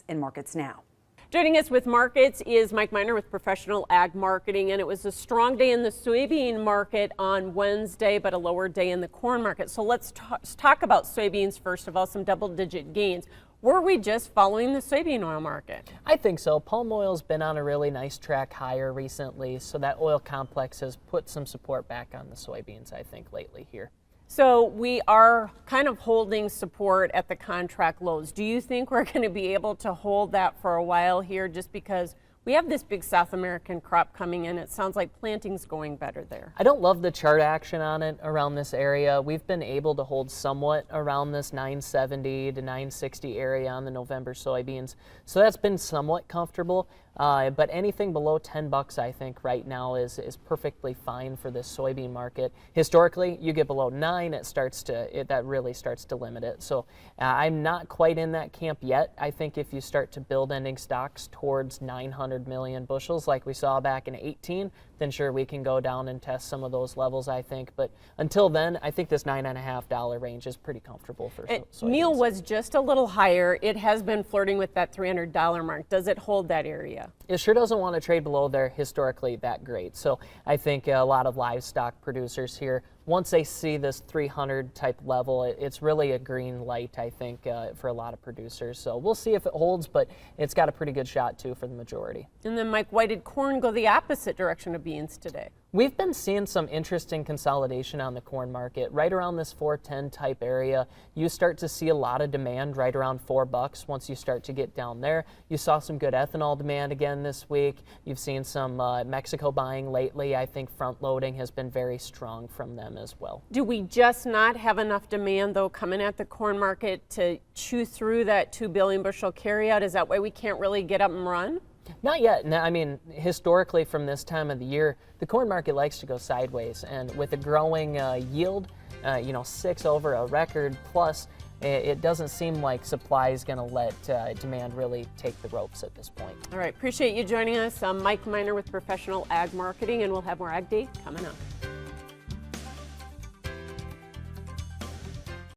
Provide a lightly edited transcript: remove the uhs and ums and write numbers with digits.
in markets now. Joining us with markets is Mike Miner with Professional Ag Marketing, and it was a strong day in the soybean market on Wednesday, but a lower day in the corn market. So let's talk about soybeans first of all, some double-digit gains. Were we just following the soybean oil market? I think so. Palm oil's been on a really nice track higher recently, so that oil complex has put some support back on the soybeans, I think, lately here. So we are kind of holding support at the contract lows. Do you think we're going to be able to hold that for a while here just because we have this big South American crop coming in? It sounds like planting's going better there. I don't love the chart action on it around this area. We've been able to hold somewhat around this 970 to 960 area on the November soybeans. So that's been somewhat comfortable. But anything below $10, I think right now is perfectly fine for this soybean market. Historically, you get below 9, that really starts to limit it. So I'm not quite in that camp yet. I think if you start to build ending stocks towards 900 million bushels like we saw back in 18, then sure, we can go down and test some of those levels, I think. But until then, I think this $9.50 range is pretty comfortable for soybeans. Meal was just a little higher. It has been flirting with that $300 mark. Does it hold that area? It sure doesn't want to trade below there historically that great. So I think a lot of livestock producers here, once they see this 300 type level, it's really a green light, I think, for a lot of producers. So we'll see if it holds, but it's got a pretty good shot too for the majority. And then, Mike, why did corn go the opposite direction of beans today? We've been seeing some interesting consolidation on the corn market. Right around this 410 type area, you start to see a lot of demand right around $4 once you start to get down there. You saw some good ethanol demand again this week. You've seen some Mexico buying lately. I think front loading has been very strong from them as well. Do we just not have enough demand, though, coming at the corn market to chew through that 2 billion bushel carryout? Is that why we can't really get up and run? Not yet. No, I mean, historically from this time of the year, the corn market likes to go sideways, and with a growing yield, 6 over a record plus, it doesn't seem like supply is going to let demand really take the ropes at this point. All right, appreciate you joining us. I'm Mike Miner with Professional Ag Marketing, and we'll have more Ag Day coming up.